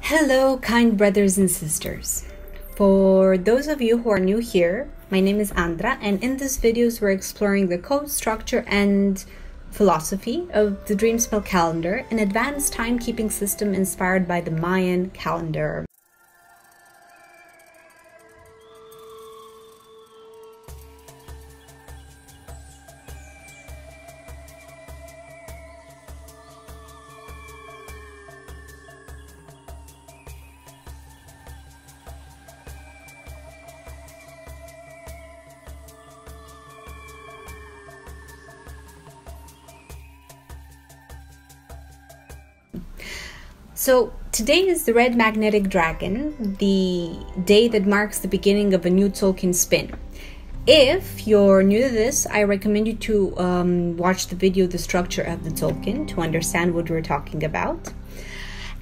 Hello, kind brothers and sisters. For those of you who are new here, my name is Andra, and in this videos we're exploring the code, structure, and philosophy of the Dreamspell Calendar, an advanced timekeeping system inspired by the Mayan calendar. So today is the Red Magnetic Dragon, the day that marks the beginning of a new Tzolkin spin. If you're new to this, I recommend you to watch the video, The Structure of the Tzolkin, to understand what we're talking about.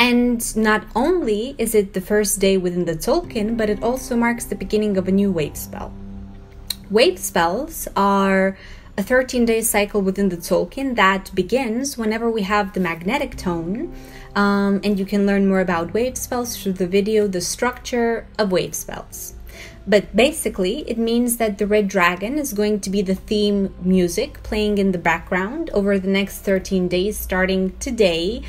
And not only is it the first day within the Tzolkin, but it also marks the beginning of a new Wavespell. Wavespells are a 13-day cycle within the Tzolkin that begins whenever we have the magnetic tone, and you can learn more about Wavespells through the video, The Structure of Wavespells. But basically, it means that the Red Dragon is going to be the theme music playing in the background over the next 13 days starting today,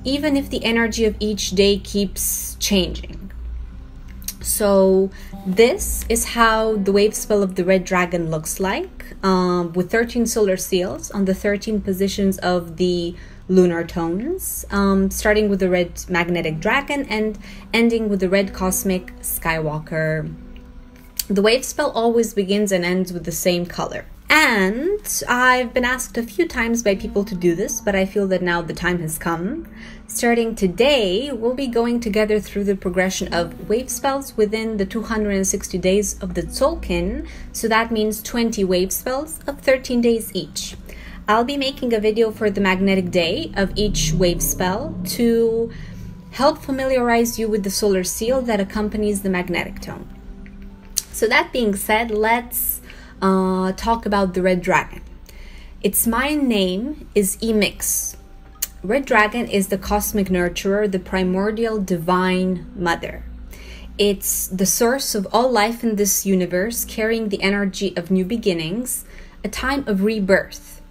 even if the energy of each day keeps changing. So this is how the Wavespell of the Red Dragon looks like, with 13 solar seals on the 13 positions of the lunar tones, starting with the Red Magnetic Dragon and ending with the Red Cosmic Skywalker. The Wavespell always begins and ends with the same color. And I've been asked a few times by people to do this, but I feel that now the time has come. Starting today, we'll be going together through the progression of Wavespells within the 260 days of the Tzolkin, so that means 20 Wavespells of 13 days each. I'll be making a video for the magnetic day of each Wavespell to help familiarize you with the solar seal that accompanies the magnetic tone. So that being said, let's talk about the Red Dragon. Its Mayan name is Emix. Red Dragon is the cosmic nurturer, the primordial divine mother. It's the source of all life in this universe, carrying the energy of new beginnings, a time of rebirth,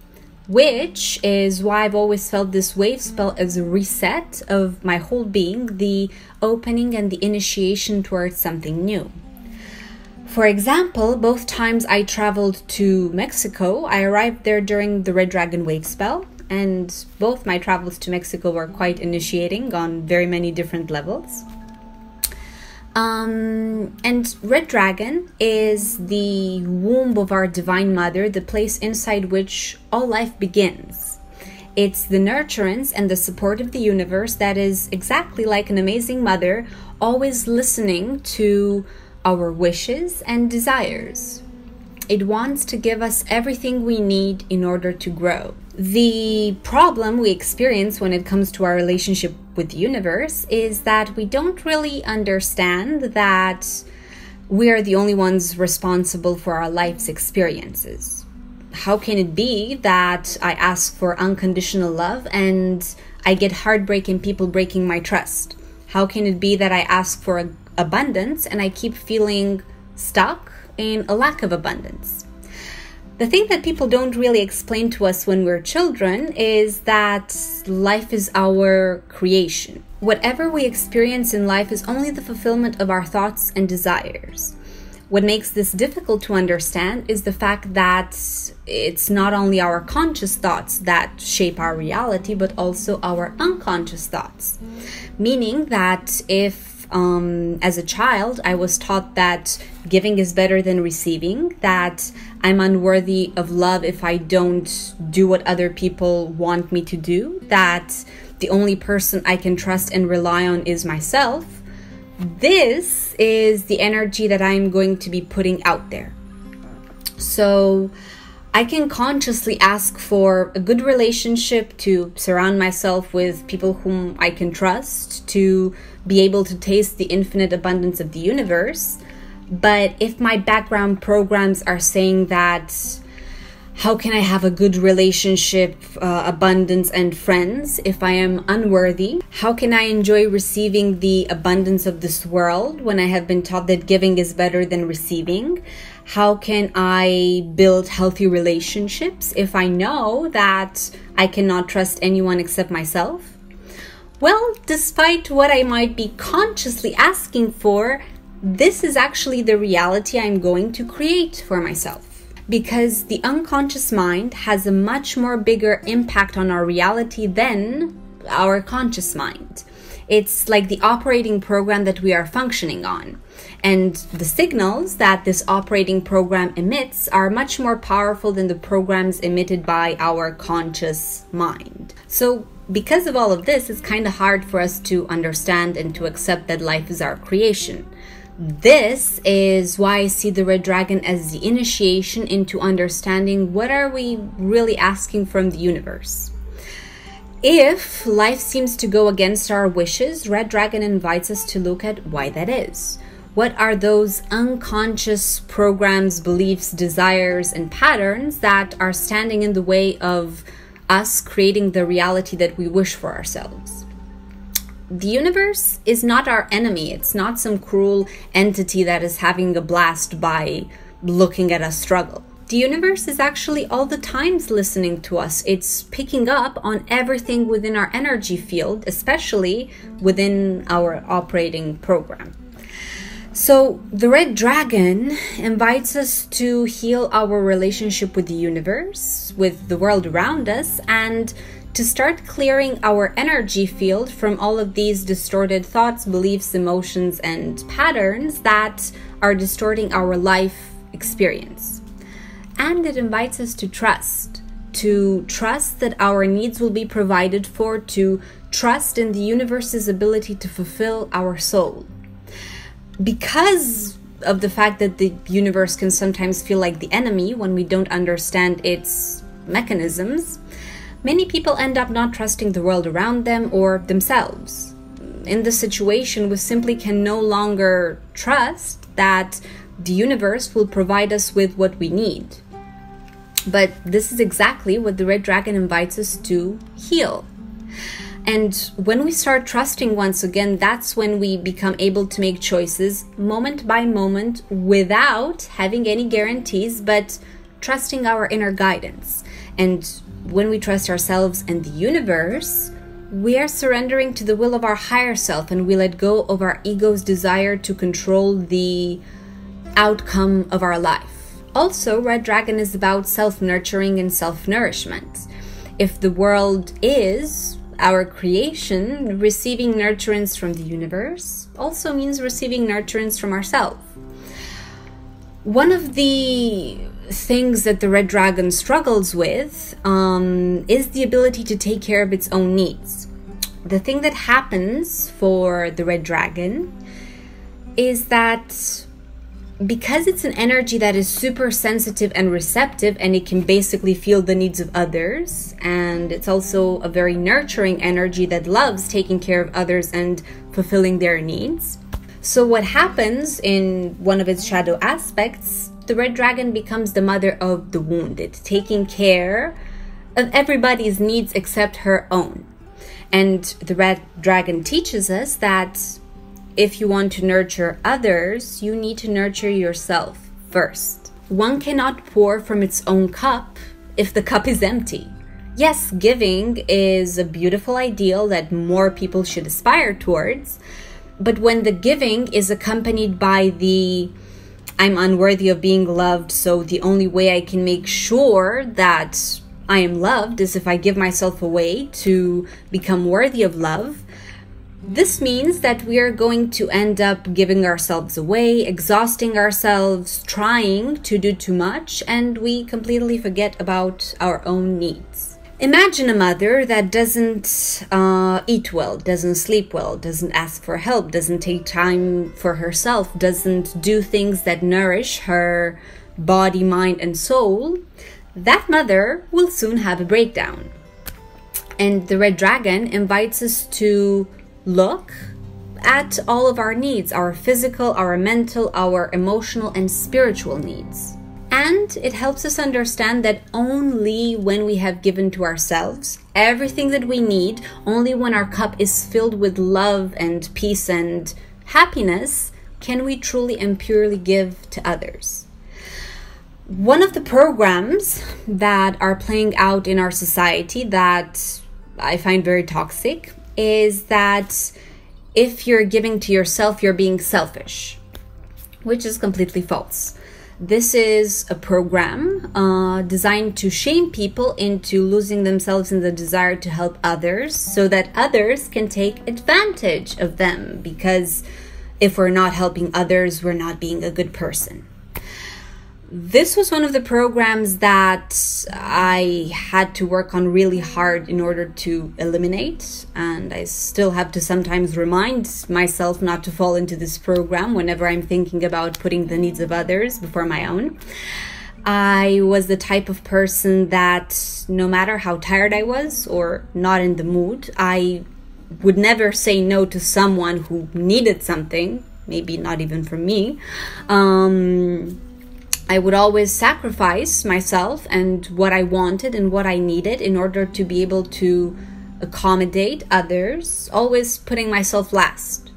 which is why I've always felt this Wavespell as a reset of my whole being, the opening and the initiation towards something new. For example, both times I traveled to Mexico, I arrived there during the Red Dragon Wavespell, and both my travels to Mexico were quite initiating on very many different levels. And Red Dragon is the womb of our Divine Mother, the place inside which all life begins. It's the nurturance and the support of the universe that is exactly like an amazing mother, always listening to our wishes and desires. It wants to give us everything we need in order to grow. The problem we experience when it comes to our relationship with the universe is that we don't really understand that we are the only ones responsible for our life's experiences. How can it be that I ask for unconditional love and I get heartbreak and people breaking my trust? How can it be that I ask for abundance and I keep feeling stuck in a lack of abundance? The thing that people don't really explain to us when we're children is that life is our creation. Whatever we experience in life is only the fulfillment of our thoughts and desires. What makes this difficult to understand is the fact that it's not only our conscious thoughts that shape our reality, but also our unconscious thoughts. Meaning that if as a child, I was taught that giving is better than receiving, that I'm unworthy of love if I don't do what other people want me to do, that the only person I can trust and rely on is myself. This is the energy that I'm going to be putting out there. So I can consciously ask for a good relationship, to surround myself with people whom I can trust, to be able to taste the infinite abundance of the universe. But if my background programs are saying that How can I have a good relationship, abundance, and friends if I am unworthy? How can I enjoy receiving the abundance of this world when I have been taught that giving is better than receiving? How can I build healthy relationships if I know that I cannot trust anyone except myself? Well, despite what I might be consciously asking for, this is actually the reality I'm going to create for myself. Because the unconscious mind has a much more bigger impact on our reality than our conscious mind. It's like the operating program that we are functioning on. And the signals that this operating program emits are much more powerful than the programs emitted by our conscious mind. So because of all of this, it's kind of hard for us to understand and to accept that life is our creation. This is why I see the red dragon as the initiation into understanding what are we really asking from the universe. If life seems to go against our wishes, red dragon invites us to look at why that is. What are those unconscious programs, beliefs, desires, and patterns that are standing in the way of us creating the reality that we wish for ourselves? The universe is not our enemy. It's not some cruel entity that is having a blast by looking at us struggle. The universe is actually all the times listening to us. It's picking up on everything within our energy field, especially within our operating program. So the red dragon invites us to heal our relationship with the universe, with the world around us, and to start clearing our energy field from all of these distorted thoughts, beliefs, emotions, and patterns that are distorting our life experience. And it invites us to trust that our needs will be provided for, to trust in the universe's ability to fulfill our soul. Because of the fact that the universe can sometimes feel like the enemy when we don't understand its mechanisms, many people end up not trusting the world around them or themselves. In this situation, we simply can no longer trust that the universe will provide us with what we need. But this is exactly what the red dragon invites us to heal. And when we start trusting once again, that's when we become able to make choices moment by moment without having any guarantees, but trusting our inner guidance. And when we trust ourselves and the universe, we are surrendering to the will of our higher self, and we let go of our ego's desire to control the outcome of our life. Also, red dragon is about self-nurturing and self-nourishment. If the world is our creation, receiving nurturance from the universe also means receiving nurturance from ourselves. One of the things that the red dragon struggles with is the ability to take care of its own needs. The thing that happens for the red dragon is that because it's an energy that is super sensitive and receptive, and it can basically feel the needs of others, and it's also a very nurturing energy that loves taking care of others and fulfilling their needs. So what happens in one of its shadow aspects, the red dragon becomes the mother of the wounded, taking care of everybody's needs except her own. And the red dragon teaches us that if you want to nurture others, you need to nurture yourself first. One cannot pour from its own cup if the cup is empty. Yes, giving is a beautiful ideal that more people should aspire towards, but when the giving is accompanied by the I'm unworthy of being loved, so the only way I can make sure that I am loved is if I give myself away to become worthy of love, this means that we are going to end up giving ourselves away, exhausting ourselves, trying to do too much, and we completely forget about our own needs. Imagine a mother that doesn't eat well, doesn't sleep well, doesn't ask for help, doesn't take time for herself, doesn't do things that nourish her body, mind, and soul. That mother will soon have a breakdown. And the red dragon invites us to look at all of our needs, our physical, our mental, our emotional, and spiritual needs. And it helps us understand that only when we have given to ourselves everything that we need, only when our cup is filled with love and peace and happiness, can we truly and purely give to others. One of the programs that are playing out in our society that I find very toxic is that if you're giving to yourself, you're being selfish, which is completely false. This is a program designed to shame people into losing themselves in the desire to help others so that others can take advantage of them, because if we're not helping others, we're not being a good person. This was one of the programs that I had to work on really hard in order to eliminate, and I still have to sometimes remind myself not to fall into this program whenever I'm thinking about putting the needs of others before my own. I was the type of person that no matter how tired I was or not in the mood, I would never say no to someone who needed something, maybe not even from me. I would always sacrifice myself and what I wanted and what I needed in order to be able to accommodate others, always putting myself last.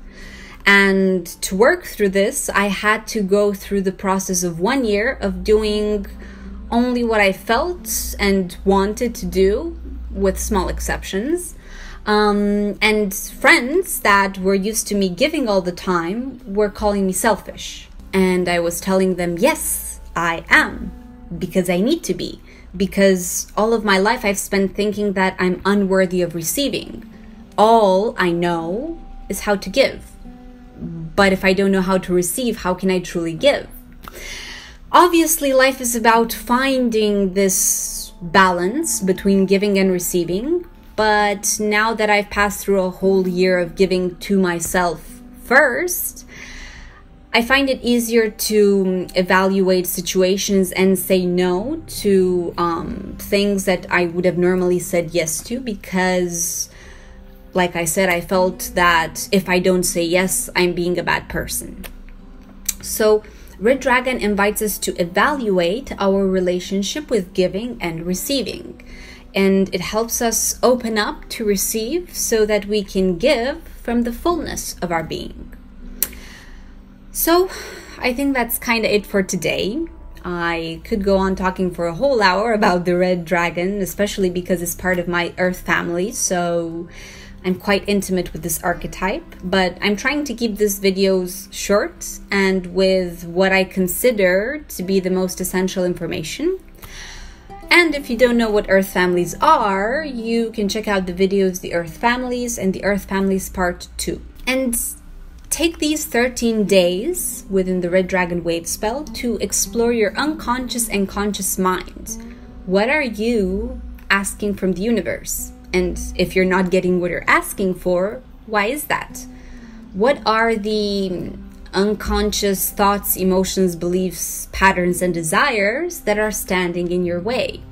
And to work through this, I had to go through the process of 1 year of doing only what I felt and wanted to do, with small exceptions. And friends that were used to me giving all the time were calling me selfish. And I was telling them, yes, I am, because I need to be, because all of my life I've spent thinking that I'm unworthy of receiving. All I know is how to give. But if I don't know how to receive, how can I truly give? Obviously, life is about finding this balance between giving and receiving. But now that I've passed through a whole year of giving to myself first, I find it easier to evaluate situations and say no to things that I would have normally said yes to, because, like I said, I felt that if I don't say yes, I'm being a bad person. So Red Dragon invites us to evaluate our relationship with giving and receiving. And it helps us open up to receive so that we can give from the fullness of our being. So I think that's kind of it for today. I could go on talking for a whole hour about the Red Dragon, especially because it's part of my Earth family, so I'm quite intimate with this archetype. But I'm trying to keep these videos short and with what I consider to be the most essential information. And if you don't know what Earth families are, you can check out the videos, the Earth families and the Earth families part 2. And take these 13 days within the Red Dragon Wavespell to explore your unconscious and conscious mind. What are you asking from the universe? And if you're not getting what you're asking for, why is that? What are the unconscious thoughts, emotions, beliefs, patterns, and desires that are standing in your way?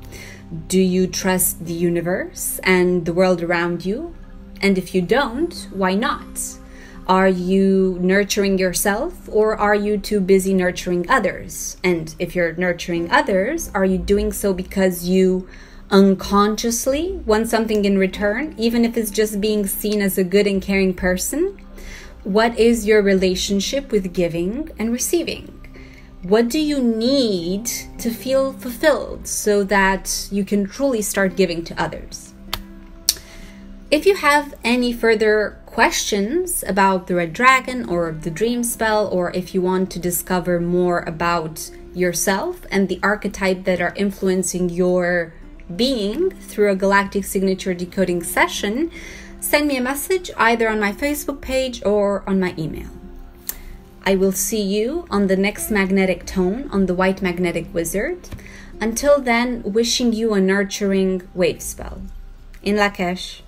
Do you trust the universe and the world around you? And if you don't, why not? Are you nurturing yourself, or are you too busy nurturing others? And if you're nurturing others, are you doing so because you unconsciously want something in return, even if it's just being seen as a good and caring person? What is your relationship with giving and receiving? What do you need to feel fulfilled so that you can truly start giving to others? If you have any further questions about the Red Dragon or the Dreamspell, or if you want to discover more about yourself and the archetype that are influencing your being through a galactic signature decoding session, send me a message either on my Facebook page or on my email. I will see you on the next magnetic tone on the White Magnetic Wizard. Until then, wishing you a nurturing Wavespell. In Lak'Ech.